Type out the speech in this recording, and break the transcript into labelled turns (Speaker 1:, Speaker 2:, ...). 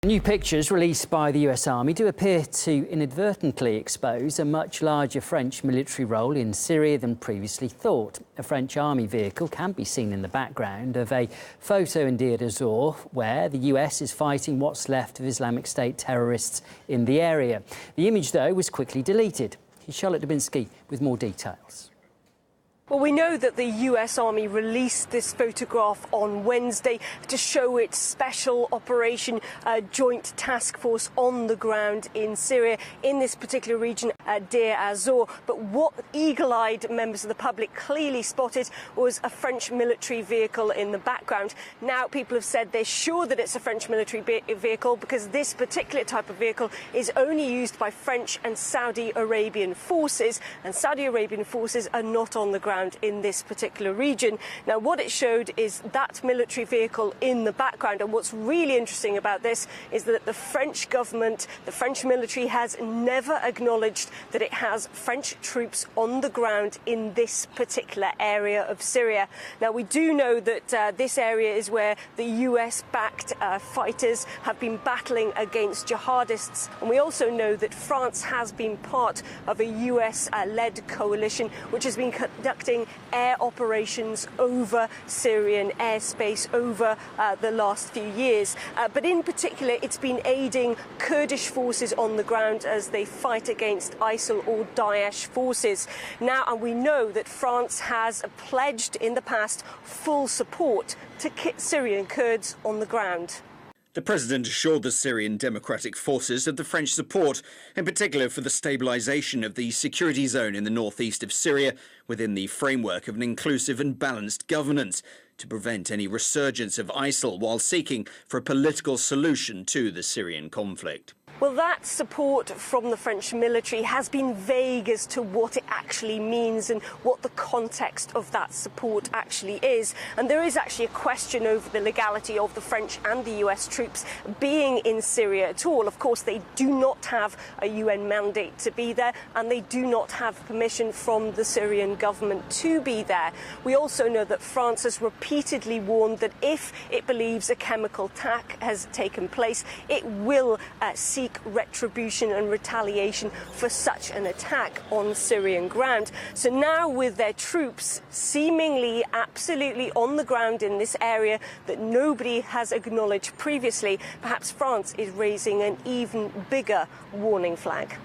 Speaker 1: New pictures released by the US Army do appear to inadvertently expose a much larger French military role in Syria than previously thought. A French army vehicle can be seen in the background of a photo in Deir ez-Zor where the US is fighting what's left of Islamic State terrorists in the area. The image, though, was quickly deleted. Here's Charlotte Dubinsky with more details.
Speaker 2: Well, we know that the US Army released this photograph on Wednesday to show its special operation joint task force on the ground in Syria, in this particular region, Deir ez-Zor. But what eagle-eyed members of the public clearly spotted was a French military vehicle in the background. Now people have said they're sure that it's a French military vehicle because this particular type of vehicle is only used by French and Saudi Arabian forces, and Saudi Arabian forces are not on the ground in this particular region. Now, what it showed is that military vehicle in the background, and what's really interesting about this is that the French government, the French military, has never acknowledged that it has French troops on the ground in this particular area of Syria. Now, we do know that this area is where the US-backed fighters have been battling against jihadists, and we also know that France has been part of a US-led coalition which has been conducting air operations over Syrian airspace over the last few years. But in particular, it's been aiding Kurdish forces on the ground as they fight against ISIL or Daesh forces. Now, and we know that France has pledged in the past full support to Syrian Kurds on the ground.
Speaker 3: The president assured the Syrian Democratic Forces of the French support, in particular for the stabilisation of the security zone in the northeast of Syria within the framework of an inclusive and balanced governance to prevent any resurgence of ISIL while seeking for a political solution to the Syrian conflict.
Speaker 2: Well, that support from the French military has been vague as to what it actually means and what the context of that support actually is. And there is actually a question over the legality of the French and the US troops being in Syria at all. Of course, they do not have a UN mandate to be there, and they do not have permission from the Syrian government to be there. We also know that France has repeatedly warned that if it believes a chemical attack has taken place, it will seek retribution and retaliation for such an attack on Syrian ground. So now, with their troops seemingly absolutely on the ground in this area that nobody has acknowledged previously, perhaps France is raising an even bigger warning flag.